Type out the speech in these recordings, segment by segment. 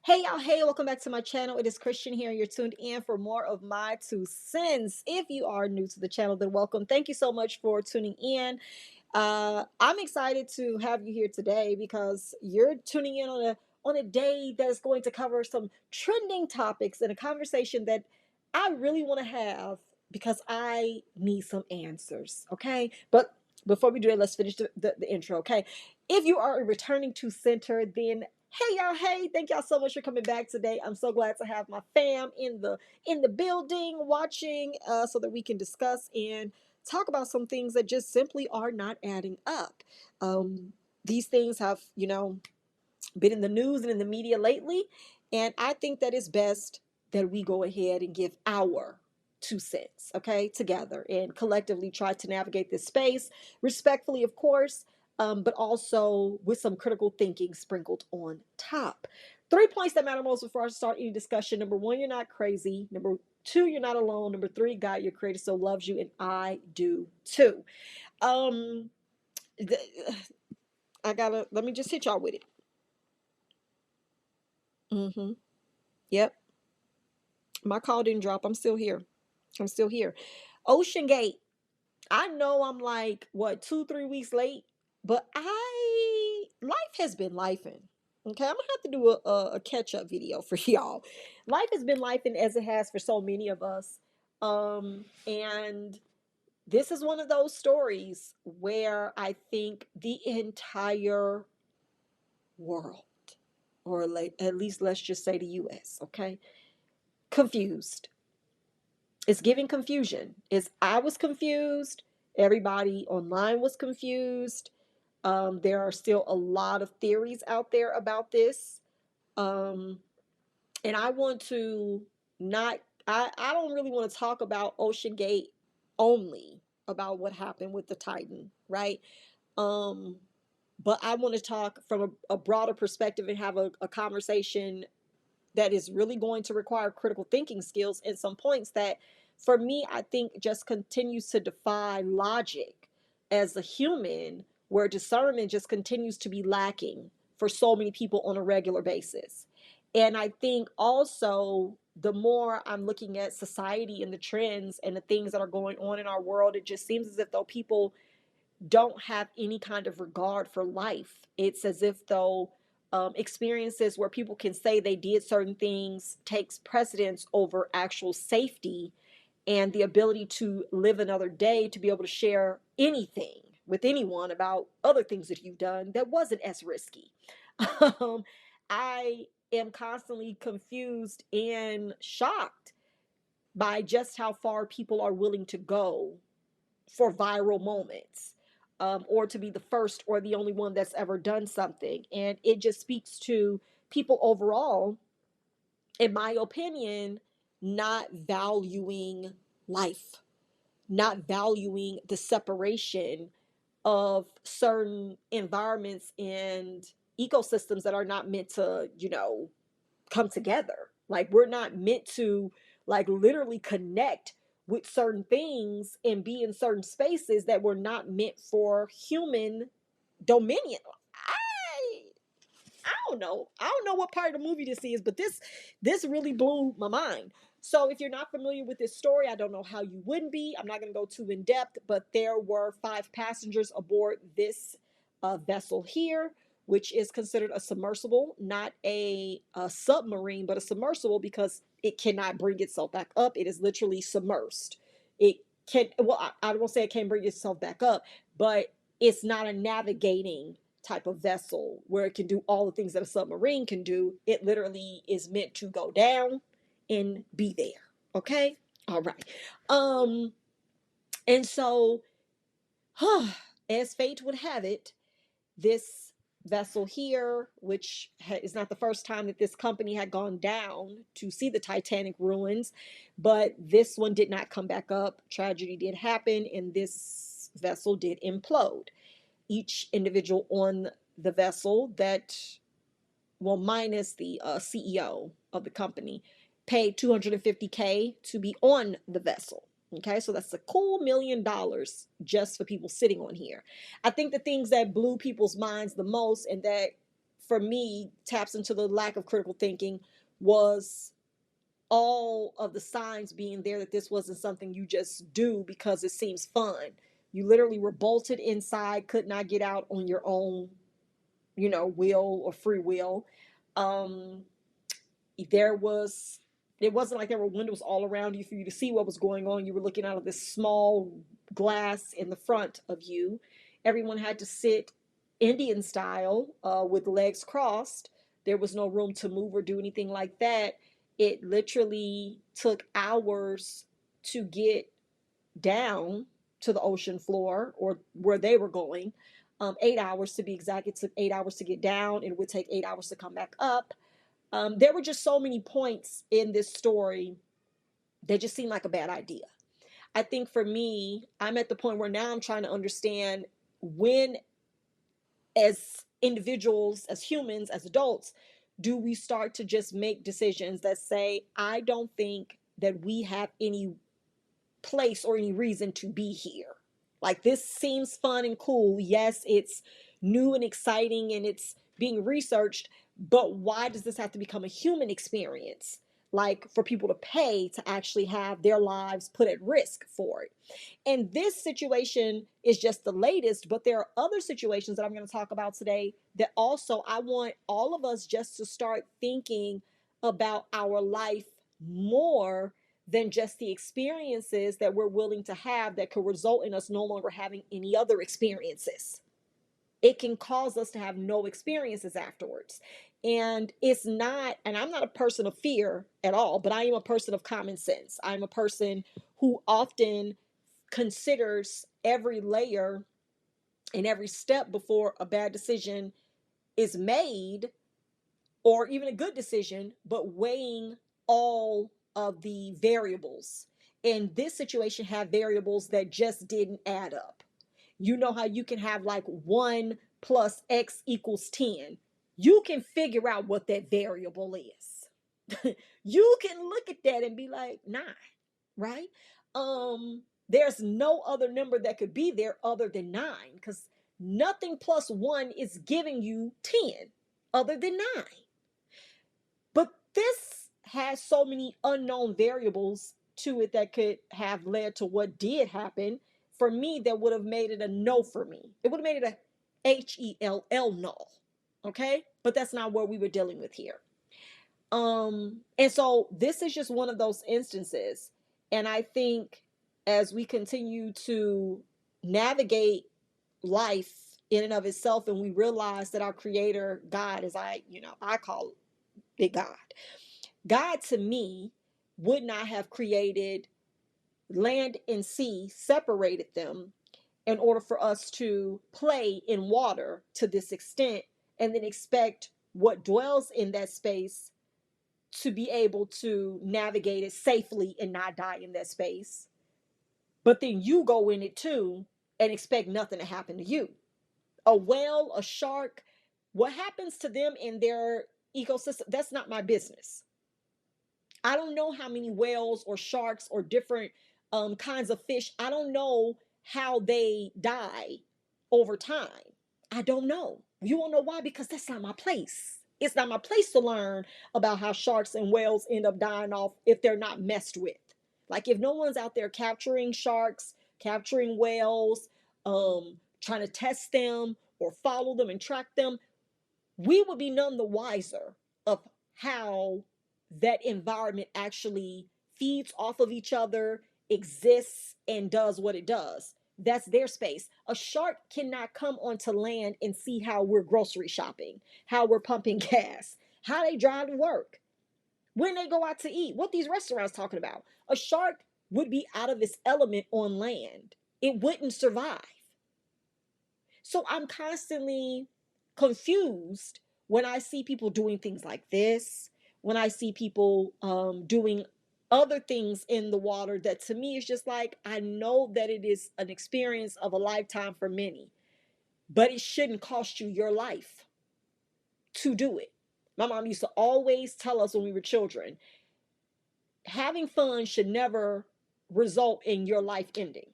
Hey y'all, hey, welcome back to my channel. It is Christian here, and you're tuned in for more of my 2 cents. If you are new to the channel, then welcome. Thank you so much for tuning in. I'm excited to have you here today because you're tuning in on a day that is going to cover some trending topics and a conversation that I really want to have because I need some answers. Okay, but before we do that, let's finish the intro. Okay, if you are returning to center, then hey y'all, hey, thank y'all so much for coming back today. I'm so glad to have my fam in the building watching so that we can discuss and talk about some things that just simply are not adding up. These things have, been in the news and in the media lately, and I think that it's best that we go ahead and give our 2 cents, okay, together and collectively try to navigate this space respectfully, of course, but also with some critical thinking sprinkled on top. 3 points that matter most before I start any discussion. Number one, you're not crazy. Number two, you're not alone. Number three, God, your creator, so loves you, and I do too. Um, th- let me just hit y'all with it. Mm-hmm. Yep. My call didn't drop. I'm still here. I'm still here. Oceangate. I know I'm like, what, 2, 3 weeks late, but life has been lifing. Okay, I'm gonna have to do a catch up video for y'all. Life has been lifing as it has for so many of us. And this is one of those stories where I think the entire world, or like at least let's just say the US, okay, confused. It's giving confusion. Is I was confused. Everybody online was confused. There are still a lot of theories out there about this. Um, and I want to not, I don't really want to talk about Ocean Gate only, about what happened with the Titan, right? Um, but I want to talk from a broader perspective and have a conversation that is really going to require critical thinking skills and some points that, for me, I think just continues to defy logic as a human, where discernment just continues to be lacking for so many people on a regular basis. And I think also, the more I'm looking at society and the trends and the things that are going on in our world, it just seems as if though people don't have any kind of regard for life. It's as if though experiences where people can say they did certain things takes precedence over actual safety and the ability to live another day, to be able to share anything with anyone about other things that you've done that wasn't as risky. I am constantly confused and shocked by just how far people are willing to go for viral moments, or to be the first or the only one that's ever done something. And it just speaks to people overall, in my opinion, not valuing life, not valuing the separation of certain environments and ecosystems that are not meant to, come together. Like, we're not meant to, like, literally connect with certain things and be in certain spaces that were not meant for human dominion. I I don't know. I don't know what part of the movie this is, but this really blew my mind. So if you're not familiar with this story, I don't know how you wouldn't be. I'm not going to go too in depth, but there were 5 passengers aboard this vessel here, which is considered a submersible, not a submarine, but a submersible because it cannot bring itself back up. It is literally submersed. It can, well, I won't say it can't bring itself back up, but it's not a navigating type of vessel where it can do all the things that a submarine can do. It literally is meant to go down and be there. Okay? All right. Um and so as fate would have it, this vessel here, which is not the first time that this company had gone down to see the Titanic ruins, but this one did not come back up. Tragedy did happen, and this vessel did implode. Each individual on the vessel that, well, minus the CEO of the company, paid $250K to be on the vessel. Okay, so that's a cool $1 million just for people sitting on here. I think the things that blew people's minds the most, and that for me taps into the lack of critical thinking was all of the signs being there that this wasn't something you just do because it seems fun. You literally were bolted inside, could not get out on your own, will or free will. Um, there was it wasn't like there were windows all around you for you to see what was going on. You were looking out of this small glass in the front of you. Everyone had to sit Indian style, with legs crossed. There was no room to move or do anything like that. It literally took hours to get down to the ocean floor or where they were going. 8 hours to be exact. It took 8 hours to get down. It would take 8 hours to come back up. There were just so many points in this story that just seemed like a bad idea. I think for me, I'm at the point where now I'm trying to understand when, as individuals, as humans, as adults, do we start to just make decisions that say, I don't think that we have any place or any reason to be here. Like, this seems fun and cool. Yes, it's new and exciting and it's being researched, but why does this have to become a human experience? Like, for people to pay to actually have their lives put at risk for it. And this situation is just the latest, but there are other situations that I'm going to talk about today that also I want all of us just to start thinking about our life more than just the experiences that we're willing to have that could result in us no longer having any other experiences. It can cause us to have no experiences afterwards. And it's not, and I'm not a person of fear at all, but I am a person of common sense. I'm a person who often considers every layer and every step before a bad decision is made, or even a good decision, but weighing all of the variables. And this situation had variables that just didn't add up. You know how you can have like 1 plus X equals 10. You can figure out what that variable is. You can look at that and be like, 9, right? There's no other number that could be there other than 9, because nothing plus 1 is giving you 10 other than 9. But this has so many unknown variables to it that could have led to what did happen. For me, that would have made it a no for me. It would have made it a HELL null. Okay? But that's not what we were dealing with here. And so this is just one of those instances. And I think as we continue to navigate life in and of itself, and we realize that our creator, God, as I call it God. God, to me, would not have created land and sea, separated them in order for us to play in water to this extent, and then expect what dwells in that space to be able to navigate it safely and not die in that space. But then you go in it too and expect nothing to happen to you. A whale, a shark, what happens to them in their ecosystem, that's not my business. I don't know how many whales or sharks or different kinds of fish. I don't know how they die over time. I don't know. You won't know why, because that's not my place. It's not my place to learn about how sharks and whales end up dying off if they're not messed with. Like, if no one's out there capturing sharks, capturing whales, trying to test them or follow them and track them, we would be none the wiser of how that environment actually feeds off of each other, exists, and does what it does. That's their space. A shark cannot come onto land and see how we're grocery shopping, how we're pumping gas, how they drive to work, when they go out to eat, what these restaurants talking about. A shark would be out of its element on land. It wouldn't survive. So I'm constantly confused when I see people doing things like this, when I see people doing other things in the water that to me is just like, I know that it is an experience of a lifetime for many, but it shouldn't cost you your life to do it. My mom used to always tell us when we were children, having fun should never result in your life ending.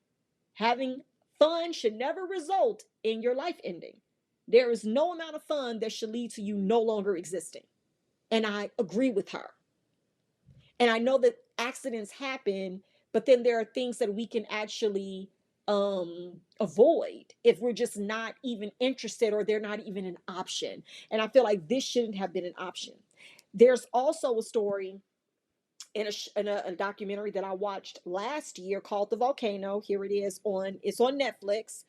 Having fun should never result in your life ending. There is no amount of fun that should lead to you no longer existing. And I agree with her. And I know that accidents happen, but then there are things that we can actually avoid if we're just not even interested, or they're not even an option. And I feel like this shouldn't have been an option. There's also a story in a documentary that I watched last year called The Volcano. Here it is it's on Netflix.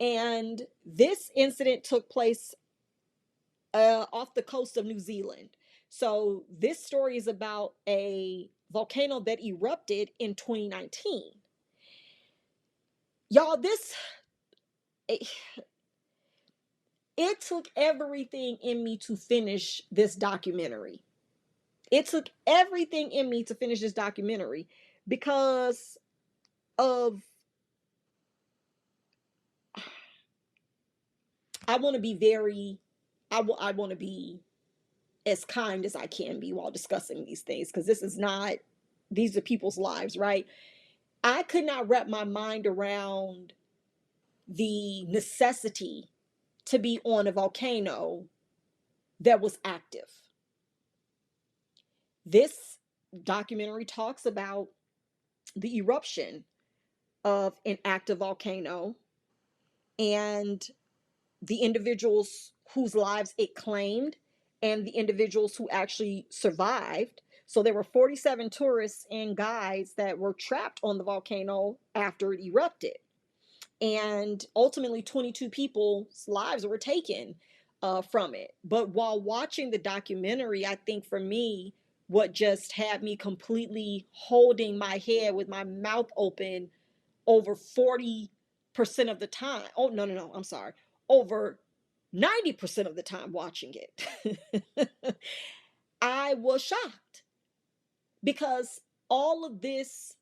And this incident took place off the coast of New Zealand. So this story is about a volcano that erupted in 2019. Y'all, it, it took everything in me to finish this documentary. It took everything in me to finish this documentary because of I want to be very I want to be as kind as I can be while discussing these things, because these are people's lives, right? I could not wrap my mind around the necessity to be on a volcano that was active. This documentary talks about the eruption of an active volcano and the individuals whose lives it claimed and the individuals who actually survived. So there were 47 tourists and guides that were trapped on the volcano after it erupted. And ultimately 22 people's lives were taken from it. But while watching the documentary, I think for me, what just had me completely holding my head with my mouth open over 40% of the time. Oh, no, I'm sorry. Over 90% of the time watching it, I was shocked because all of this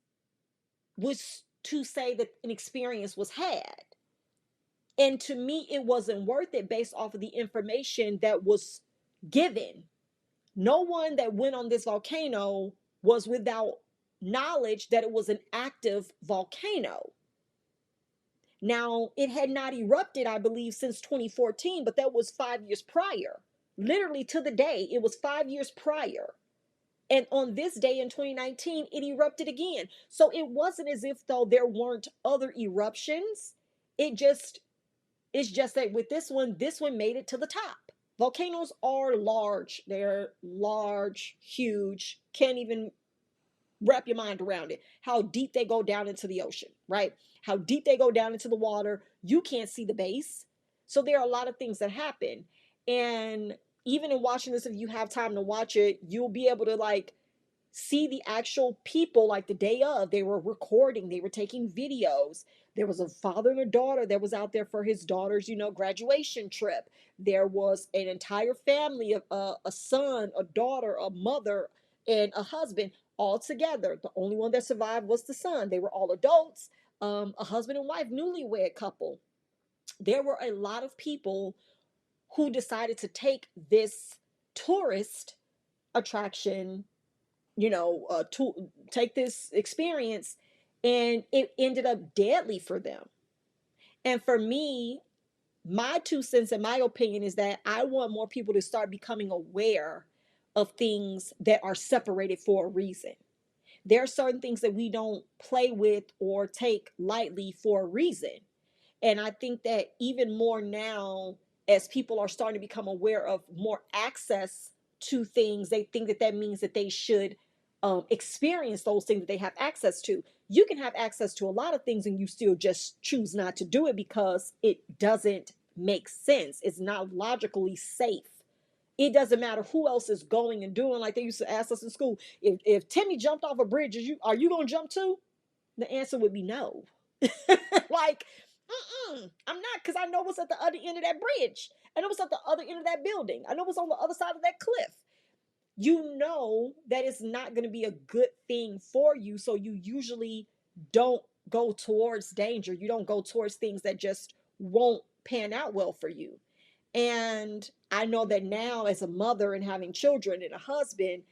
was to say that an experience was had. And to me, it wasn't worth it based off of the information that was given. No one that went on this volcano was without knowledge that it was an active volcano. Now, it had not erupted, I believe, since 2014, but that was 5 years prior. Literally to the day, it was 5 years prior. And on this day in 2019, it erupted again. So it wasn't as if though there weren't other eruptions. It's just that with this one made it to the top. Volcanoes are large. They're large, huge. Can't even wrap your mind around it. How deep they go down into the ocean, right? How deep they go down into the water. You can't see the base. So there are a lot of things that happen. And even in watching this, if you have time to watch it, you'll be able to like see the actual people like the day of. They were recording, they were taking videos. There was a father and a daughter that was out there for his daughter's, graduation trip. There was an entire family of a son, a daughter, a mother, and a husband all together. The only one that survived was the son. They were all adults, a husband and wife, newlywed couple. There were a lot of people who decided to take this tourist attraction, to take this experience, and it ended up deadly for them. And for me, my 2 cents and my opinion is that I want more people to start becoming aware of things that are separated for a reason. There are certain things that we don't play with or take lightly for a reason. And I think that even more now, as people are starting to become aware of more access to things, they think that that means that they should experience those things that they have access to. You can have access to a lot of things and you still just choose not to do it because it doesn't make sense. It's not logically safe. It doesn't matter who else is going and doing. Like they used to ask us in school, if Timmy jumped off a bridge, are you going to jump too? The answer would be no. Like, I'm not, because I know what's at the other end of that bridge. I know what's at the other end of that building. I know what's on the other side of that cliff. You know that it's not going to be a good thing for you. So you usually don't go towards danger. You don't go towards things that just won't pan out well for you. And I know that now, as a mother and having children and a husband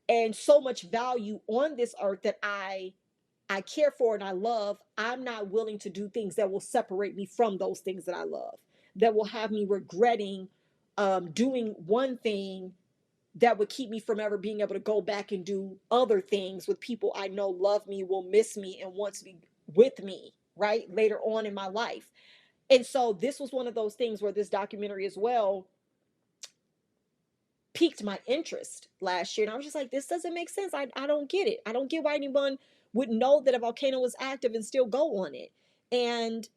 and so much value on this earth that I care for and I love, I'm not willing to do things that will separate me from those things that I love. that will have me regretting doing one thing that would keep me from ever being able to go back and do other things with people I know love me, will miss me, and want to be with me, right? Later on in my life. And so this was one of those things where this documentary as well piqued my interest last year. And I was just like, this doesn't make sense. I don't get it. I don't get why anyone would know that a volcano was active and still go on it. And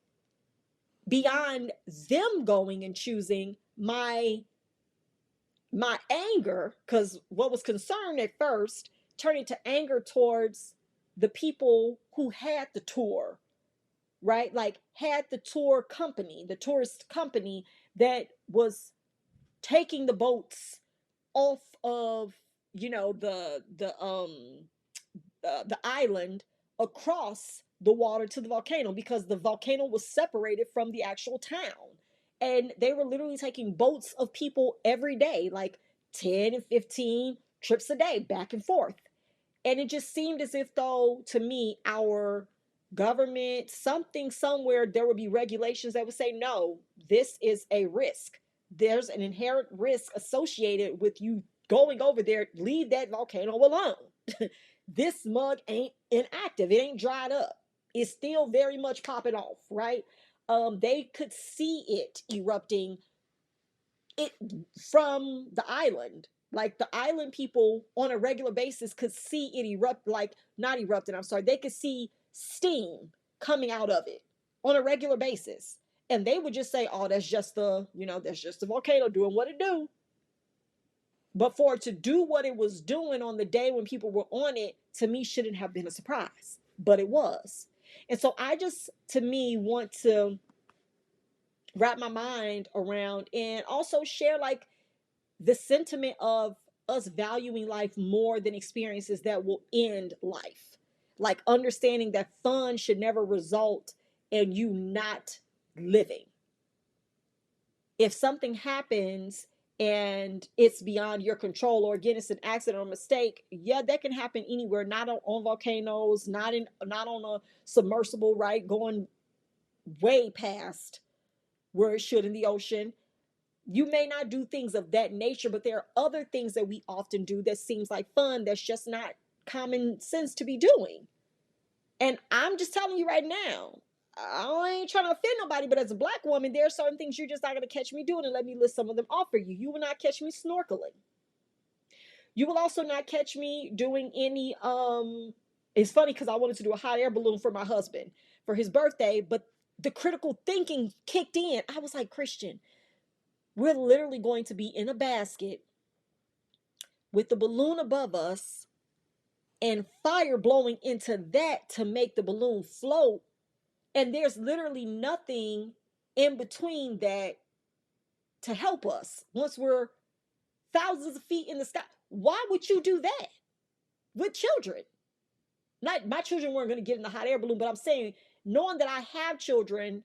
beyond them going and choosing, my anger, because what was concern at first turned into anger towards the people who had the tour, right? Like had the tour company, the tourist company that was taking the boats off of, you know, the island across the water to the volcano, because the volcano was separated from the actual town. And they were literally taking boats of people every day, like 10 and 15 trips a day, back and forth. And it just seemed as if, though, to me, our government, something somewhere, there would be regulations that would say, no, this is a risk. There's an inherent risk associated with you going over there. Leave that volcano alone. This mug ain't inactive. It ain't dried up. It's still very much popping off, right? They could see it erupting it from the island. Like the island people on a regular basis could see it erupt, like not erupting, I'm sorry. They could see steam coming out of it on a regular basis. And they would just say, oh, that's just that's just the volcano doing what it do. But for it to do what it was doing on the day when people were on it, to me, shouldn't have been a surprise. But it was. And so I just, to me, want to wrap my mind around and also share like the sentiment of us valuing life more than experiences that will end life. Like understanding that fun should never result in you not living. If something happens and it's beyond your control, or again it's an accident or mistake, yeah, that can happen anywhere, not on volcanoes, not on a submersible, right, going way past where it should in the ocean. You may not do things of that nature, but there are other things that we often do that seems like fun that's just not common sense to be doing. And I'm just telling you right now, I ain't trying to offend nobody, but as a Black woman, there are certain things you're just not going to catch me doing, and let me list some of them off for you. You will not catch me snorkeling. You will also not catch me doing any it's funny because I wanted to do a hot air balloon for my husband for his birthday, but the critical thinking kicked in. I was like, Christian, we're literally going to be in a basket with the balloon above us and fire blowing into that to make the balloon float. And there's literally nothing in between that to help us once we're thousands of feet in the sky. Why would you do that with children? Not my children weren't going to get in the hot air balloon, but I'm saying, knowing that I have children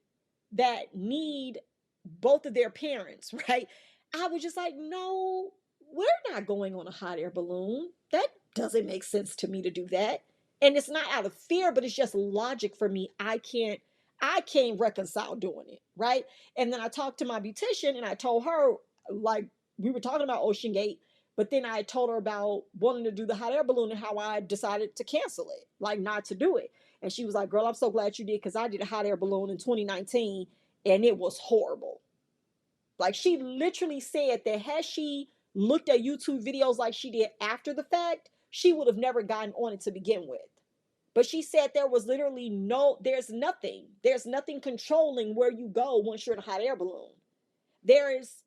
that need both of their parents, right? I was just like, no, we're not going on a hot air balloon. That doesn't make sense to me to do that. And it's not out of fear, but it's just logic for me. I can't reconcile doing it, right? And then I talked to my beautician and I told her, like, we were talking about Oceangate, but then I told her about wanting to do the hot air balloon and how I decided to cancel it, like not to do it. And she was like, girl, I'm so glad you did, because I did a hot air balloon in 2019 and it was horrible. Like she literally said that had she looked at YouTube videos like she did after the fact, she would have never gotten on it to begin with. But she said there's nothing controlling where you go once you're in a hot air balloon. There is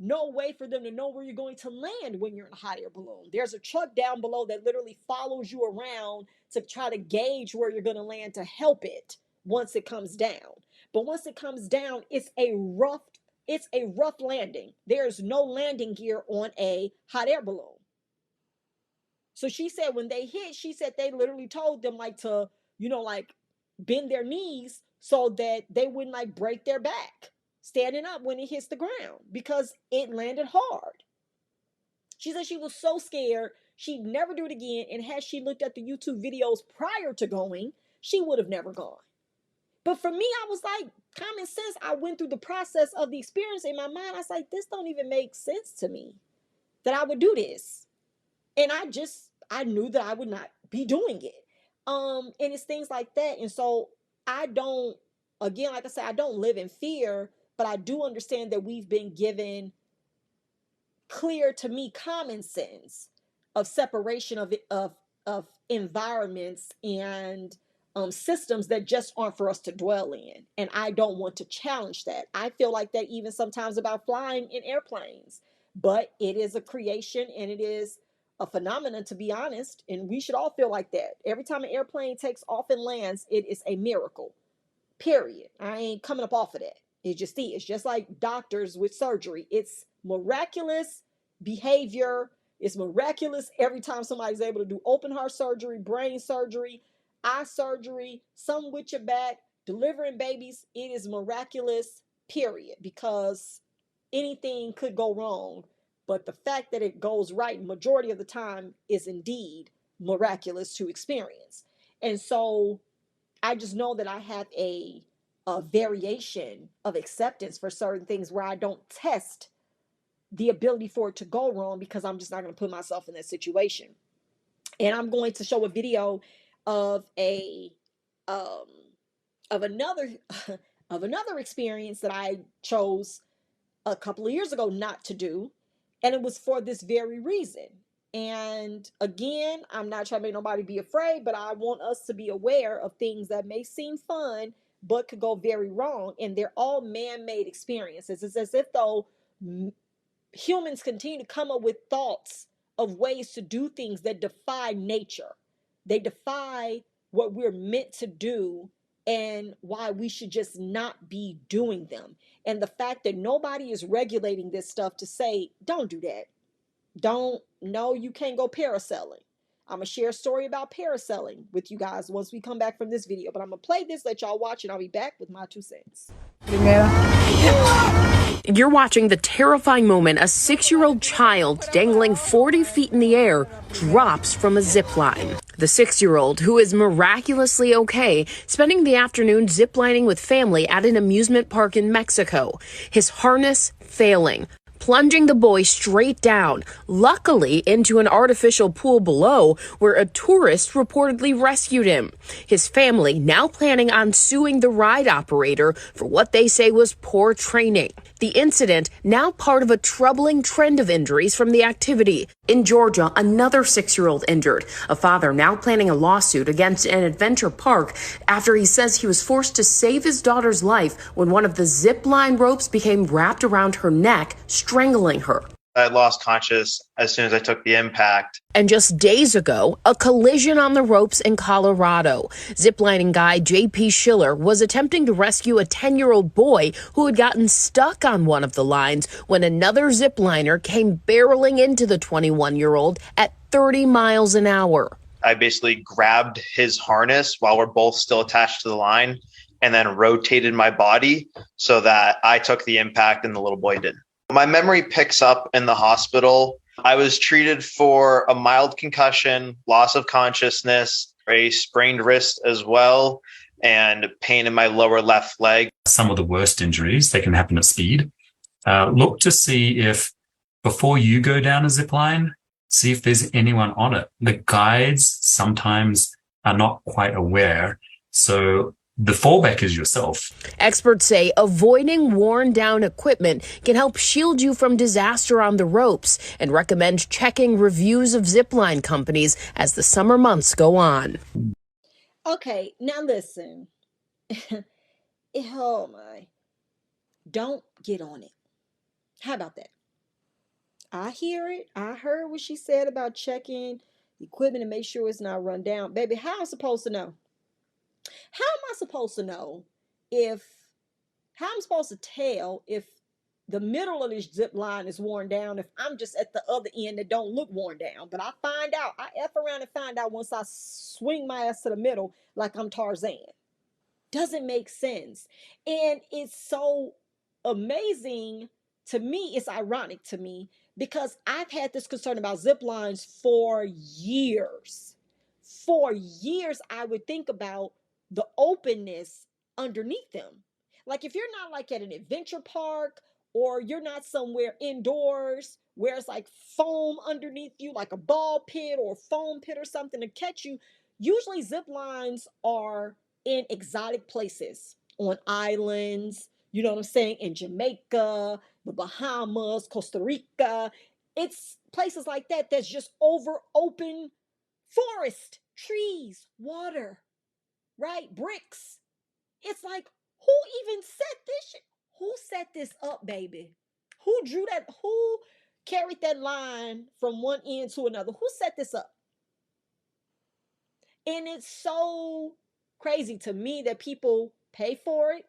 no way for them to know where you're going to land when you're in a hot air balloon. There's a truck down below that literally follows you around to try to gauge where you're going to land to help it once it comes down. But once it comes down, it's a rough landing. There's no landing gear on a hot air balloon. So she said when they hit, she said they literally told them like to, like bend their knees so that they wouldn't like break their back standing up when it hits the ground, because it landed hard. She said she was so scared she'd never do it again. And had she looked at the YouTube videos prior to going, she would have never gone. But for me, I was like, common sense. I went through the process of the experience in my mind. I was like, this don't even make sense to me that I would do this. And I knew that I would not be doing it. And it's things like that. And so I don't, again, like I said, I don't live in fear, but I do understand that we've been given clear, to me, common sense of separation of environments and systems that just aren't for us to dwell in. And I don't want to challenge that. I feel like that even sometimes about flying in airplanes, but it is a creation and it is a phenomenon, to be honest. And we should all feel like that. Every time an airplane takes off and lands, it is a miracle. Period. I ain't coming up off of that. It's just like doctors with surgery. It's miraculous behavior. It's miraculous every time somebody's able to do open heart surgery, brain surgery, eye surgery, some with your back, delivering babies. It is miraculous, period, because anything could go wrong. But the fact that it goes right majority of the time is indeed miraculous to experience. And so I just know that I have a variation of acceptance for certain things where I don't test the ability for it to go wrong because I'm just not going to put myself in that situation. And I'm going to show a video of a um of another of another experience that I chose a couple of years ago not to do, and it was for this very reason. And again, I'm not trying to make nobody be afraid, but I want us to be aware of things that may seem fun but could go very wrong. And they're all man-made experiences. It's as if though humans continue to come up with thoughts of ways to do things that defy nature. They defy what we're meant to do and why we should just not be doing them. And the fact that nobody is regulating this stuff to say, don't do that. Don't, no, you can't go parasailing. I'm going to share a story about parasailing with you guys once we come back from this video. But I'm going to play this, let y'all watch, and I'll be back with my 2 cents. You're watching the terrifying moment a 6-year-old child dangling 40 feet in the air drops from a zip line. The 6-year-old, who is miraculously okay, spending the afternoon ziplining with family at an amusement park in Mexico. His harness failing, plunging the boy straight down, luckily into an artificial pool below where a tourist reportedly rescued him. His family now planning on suing the ride operator for what they say was poor training. The incident now part of a troubling trend of injuries from the activity. In Georgia, another 6-year-old injured. A father now planning a lawsuit against an adventure park after he says he was forced to save his daughter's life when one of the zip line ropes became wrapped around her neck, strangling her. I lost conscious as soon as I took the impact. And just days ago, a collision on the ropes in Colorado. Ziplining guide J.P. Schiller was attempting to rescue a 10-year-old boy who had gotten stuck on one of the lines when another zipliner came barreling into the 21-year-old at 30 miles an hour. I basically grabbed his harness while we're both still attached to the line and then rotated my body so that I took the impact and the little boy didn't. My memory picks up in the hospital. I was treated for a mild concussion, loss of consciousness, a sprained wrist as well, and pain in my lower left leg. Some of the worst injuries, they can happen at speed. Look to see if, before you go down a zip line, see if there's anyone on it. The guides sometimes are not quite aware. So the fallback is yourself. Experts say avoiding worn-down equipment can help shield you from disaster on the ropes and recommend checking reviews of zipline companies as the summer months go on. Okay, now listen. Oh my. Don't get on it. How about that? I hear it. I heard what she said about checking equipment and make sure it's not run down. Baby, how am I supposed to know? How am I supposed to know how I'm supposed to tell if the middle of this zip line is worn down if I'm just at the other end that don't look worn down? But I find out, I F around and find out once I swing my ass to the middle like I'm Tarzan. Doesn't make sense. And it's so amazing to me, it's ironic to me, because I've had this concern about zip lines for years. For years, I would think about the openness underneath them. Like if you're not like at an adventure park, or you're not somewhere indoors where it's like foam underneath you, like a ball pit or foam pit or something to catch you, usually zip lines are in exotic places, on islands, you know what I'm saying, in Jamaica, the Bahamas, Costa Rica. It's places like that that's just over open forest, trees, water, right? Bricks. It's like, who even set this shit? Who set this up, baby? Who drew that? Who carried that line from one end to another? Who set this up? And it's so crazy to me that people pay for it,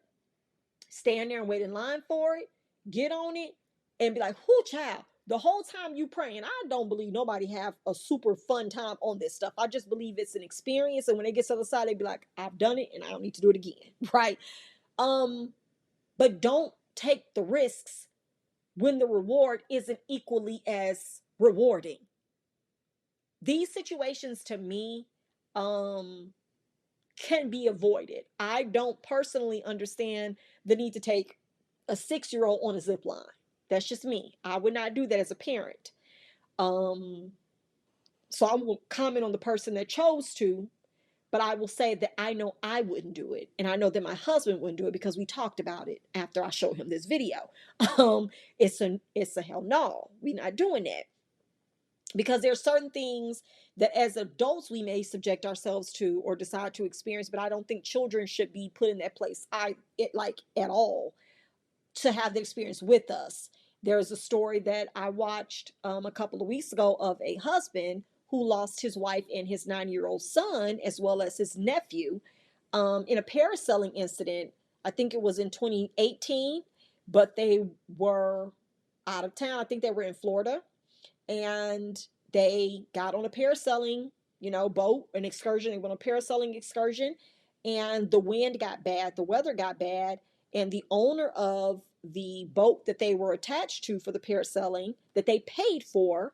stand there and wait in line for it, get on it, and be like, who, child? The whole time you praying, I don't believe nobody have a super fun time on this stuff. I just believe it's an experience. And when they get to the other side, they be like, I've done it and I don't need to do it again. Right. But don't take the risks when the reward isn't equally as rewarding. These situations to me can be avoided. I don't personally understand the need to take a 6-year-old on a zip line. That's just me. I would not do that as a parent. So I won't comment on the person that chose to, but I will say that I know I wouldn't do it. And I know that my husband wouldn't do it because we talked about it after I showed him this video. It's a hell no. We're not doing that. Because there are certain things that as adults we may subject ourselves to or decide to experience, but I don't think children should be put in that place at all to have the experience with us. There's a story that I watched a couple of weeks ago of a husband who lost his wife and his 9-year-old son, as well as his nephew, in a parasailing incident. I think it was in 2018, but they were out of town. I think they were in Florida, and they got on a parasailing, boat, an excursion. They went on a parasailing excursion, and the wind got bad, the weather got bad, and the owner of the boat that they were attached to for the parasailing that they paid for,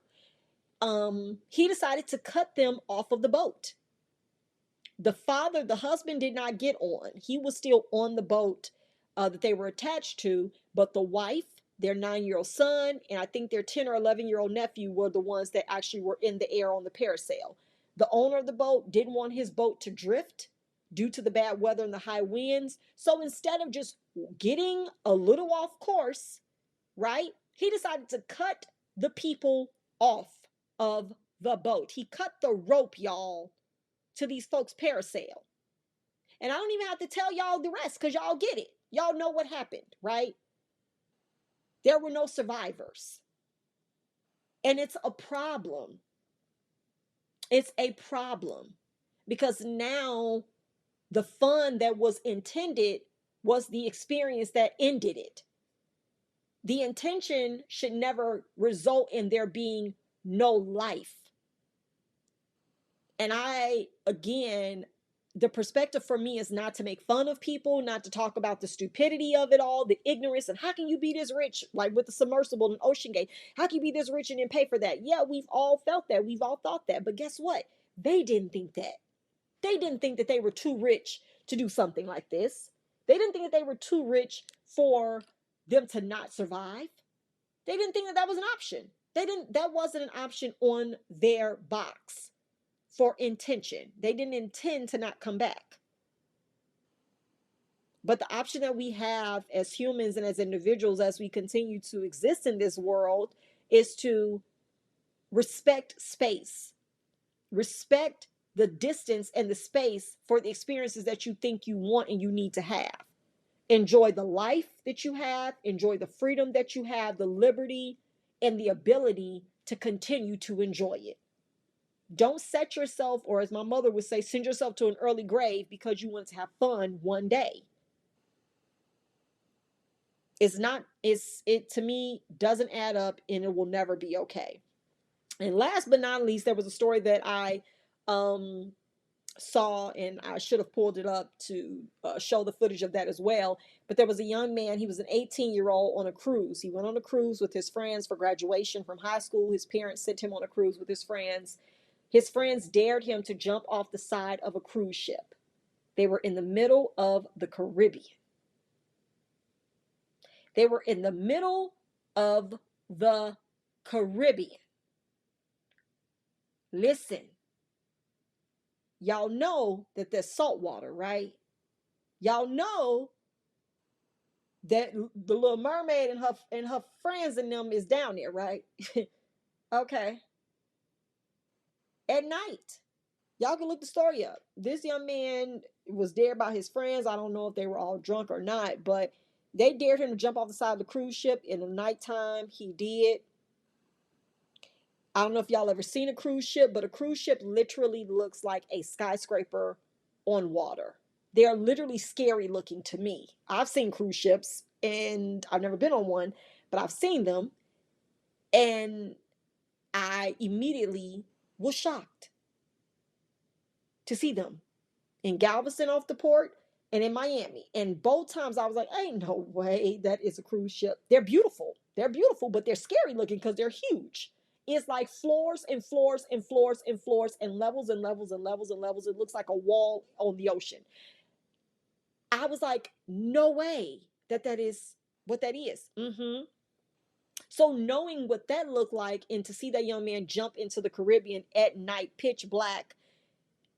he decided to cut them off of the boat. The husband did not get on. He was still on the boat that they were attached to, but the wife, their 9-year-old son, and I think their 10 or 11-year-old nephew were the ones that actually were in the air on the parasail. The owner of the boat didn't want his boat to drift due to the bad weather and the high winds. So instead of just getting a little off course, right, he decided to cut the people off of the boat. He cut the rope, y'all, to these folks' parasail. And I don't even have to tell y'all the rest because y'all get it. Y'all know what happened, right? There were no survivors. And it's a problem. It's a problem because now the fun that was intended was the experience that ended it. The intention should never result in there being no life. And the perspective for me is not to make fun of people, not to talk about the stupidity of it all, the ignorance, and how can you be this rich, like with the submersible in Oceangate? How can you be this rich and then pay for that? Yeah, we've all felt that. We've all thought that. But guess what? They didn't think that. They didn't think that they were too rich to do something like this. They didn't think that they were too rich for them to not survive. They didn't think that that was an option. That wasn't an option on their box for intention. They didn't intend to not come back. But the option that we have as humans and as individuals as we continue to exist in this world is to respect space, respect the distance and the space for the experiences that you think you want and you need to have. Enjoy the life that you have, enjoy the freedom that you have, the liberty and the ability to continue to enjoy it. Don't set yourself, or as my mother would say, send yourself to an early grave because you want to have fun one day. It to me doesn't add up and it will never be okay. And last but not least, there was a story that I saw, and I should have pulled it up to show the footage of that as well. But there was a young man, he was an 18-year-old on a cruise. He went on a cruise with his friends for graduation from high school. His parents sent him on a cruise with his friends. His friends dared him to jump off the side of a cruise ship. They were in the middle of the Caribbean. They were in the middle of the Caribbean. Listen, y'all know that there's salt water, right? Y'all know that the Little Mermaid and her friends and them is down there, right? Okay. At night, y'all can look the story up. This young man was there by his friends. I don't know if they were all drunk or not, but they dared him to jump off the side of the cruise ship in the nighttime. He did. I don't know if y'all ever seen a cruise ship, but a cruise ship literally looks like a skyscraper on water. They are literally scary looking to me. I've seen cruise ships and I've never been on one, but I've seen them, and I immediately was shocked to see them in Galveston off the port and in Miami. And both times I was like, ain't no way that is a cruise ship. They're beautiful. They're beautiful, but they're scary looking because they're huge. It's like floors and floors and floors and floors and levels and levels and levels and levels. It looks like a wall on the ocean. I was like, no way that is what that is. So knowing what that looked like and to see that young man jump into the Caribbean at night, pitch black,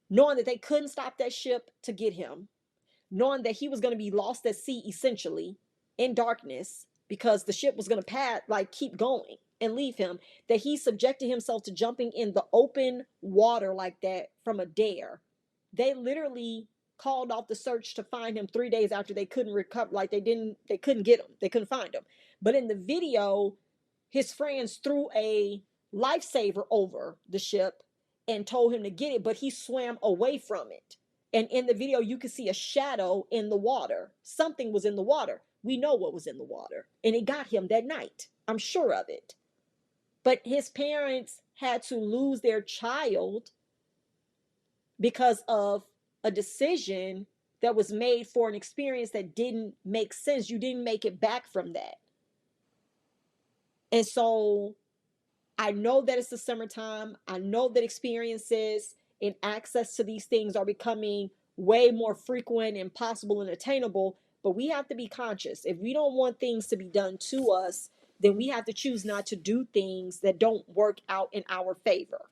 knowing that they couldn't stop that ship to get him, knowing that he was going to be lost at sea essentially in darkness because the ship was going to keep going and leave him, that he subjected himself to jumping in the open water like that from a dare. They literally called off the search to find him 3 days after they couldn't recover. Like they couldn't get him. They couldn't find him. But in the video, his friends threw a lifesaver over the ship and told him to get it, but he swam away from it. And in the video, you could see a shadow in the water. Something was in the water. We know what was in the water. And it got him that night. I'm sure of it. But his parents had to lose their child because of a decision that was made for an experience that didn't make sense. You didn't make it back from that. And so I know that it's the summertime. I know that experiences and access to these things are becoming way more frequent and possible and attainable, but we have to be conscious. If we don't want things to be done to us, then we have to choose not to do things that don't work out in our favor.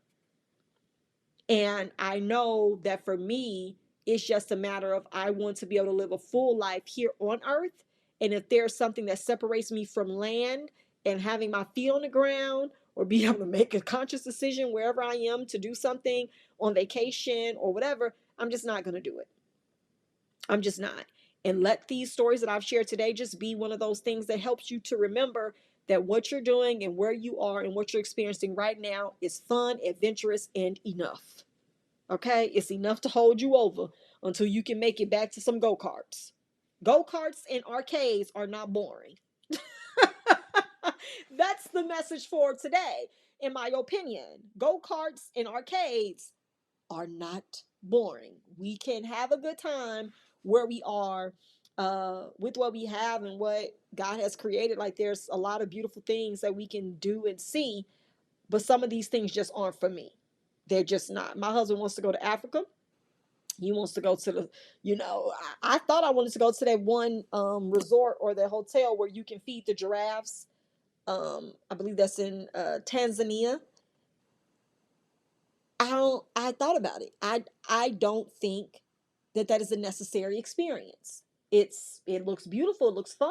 And I know that for me, it's just a matter of I want to be able to live a full life here on earth. And if there's something that separates me from land and having my feet on the ground, or be able to make a conscious decision wherever I am to do something on vacation or whatever, I'm just not going to do it. I'm just not. And let these stories that I've shared today just be one of those things that helps you to remember that what you're doing and where you are and what you're experiencing right now is fun, adventurous, and enough. Okay? It's enough to hold you over until you can make it back to some go-karts. Go-karts and arcades are not boring. That's the message for today, in my opinion. Go-karts and arcades are not boring. We can have a good time where we are with what we have and what God has created. Like there's a lot of beautiful things that we can do and see, but some of these things just aren't for me. They're just not. My husband wants to go to Africa. He wants to go to the, I thought I wanted to go to that one resort or the hotel where you can feed the giraffes. I believe that's in Tanzania. I thought about it. I don't think that is a necessary experience. It looks beautiful, it looks fun,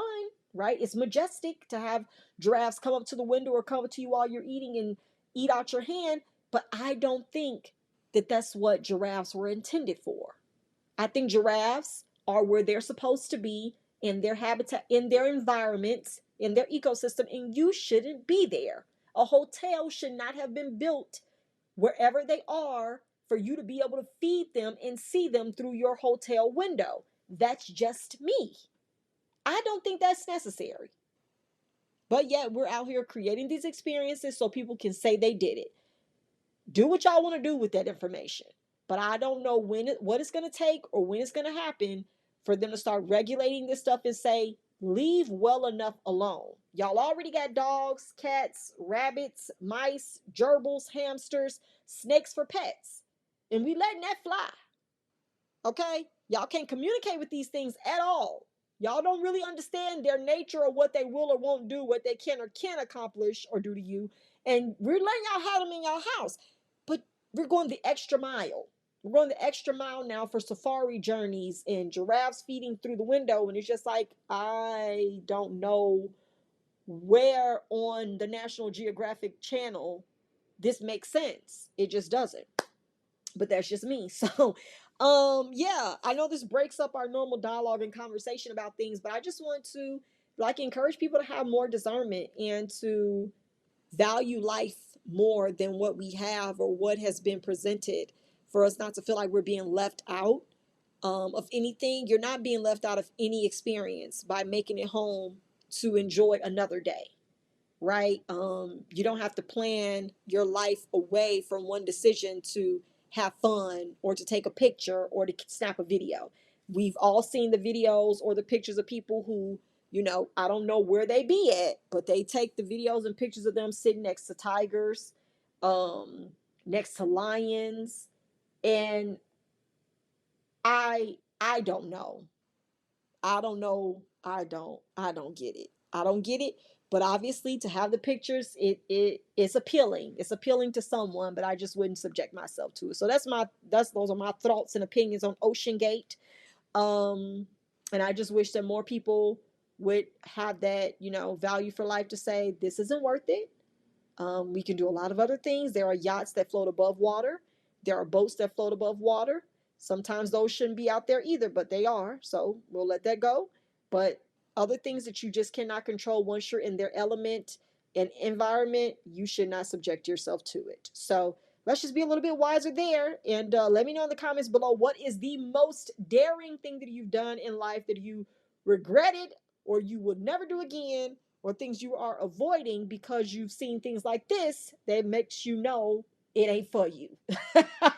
right? It's majestic to have giraffes come up to the window or come up to you while you're eating and eat out your hand, but I don't think that that's what giraffes were intended for. I think giraffes are where they're supposed to be in their habitat, in their environments, in their ecosystem, and you shouldn't be there. A hotel should not have been built wherever they are for you to be able to feed them and see them through your hotel window. That's just me. I don't think that's necessary. But yet we're out here creating these experiences so people can say they did it. Do what y'all want to do with that information. But I don't know what it's going to take or when it's going to happen for them to start regulating this stuff and say, leave well enough alone. Y'all already got dogs, cats, rabbits, mice, gerbils, hamsters, snakes for pets. And we letting that fly. Okay? Y'all can't communicate with these things at all. Y'all don't really understand their nature or what they will or won't do, what they can or can't accomplish or do to you. And we're letting y'all have them in y'all house. But we're going the extra mile. We're going the extra mile now for safari journeys and giraffes feeding through the window. And it's just like, I don't know where on the National Geographic channel this makes sense. It just doesn't. But that's just me. So yeah, I know this breaks up our normal dialogue and conversation about things, but I just want to like encourage people to have more discernment and to value life more than what we have or what has been presented, for us not to feel like we're being left out of anything. You're not being left out of any experience by making it home to enjoy another day, right? You don't have to plan your life away from one decision to have fun or to take a picture or to snap a video. We've all seen the videos or the pictures of people who, you know, I don't know where they be at, but they take the videos and pictures of them sitting next to tigers, um, next to lions, and I don't know. I don't know. I don't get it. I don't get it. But obviously to have the pictures, it's appealing. It's appealing to someone, but I just wouldn't subject myself to it. So those are my thoughts and opinions on Oceangate. Um and I just wish that more people would have that, you know, value for life to say this isn't worth it. We can do a lot of other things. There are yachts that float above water. There are boats that float above water. Sometimes those shouldn't be out there either, but they are. So we'll let that go. But other things that you just cannot control once you're in their element and environment, you should not subject yourself to it. So let's just be a little bit wiser there. And let me know in the comments below, what is the most daring thing that you've done in life that you regretted or you would never do again, or things you are avoiding because you've seen things like this that makes you know it ain't for you.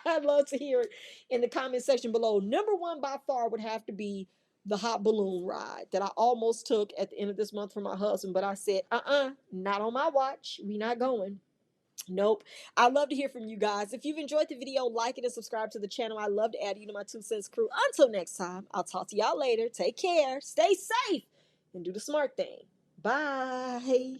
I'd love to hear it in the comment section below. Number one by far would have to be the hot balloon ride that I almost took at the end of this month for my husband, but I said, not on my watch. We not going. Nope. I'd love to hear from you guys. If you've enjoyed the video, like it and subscribe to the channel. I'd love to add you to my 2 cents crew. Until next time, I'll talk to y'all later. Take care. Stay safe and do the smart thing. Bye.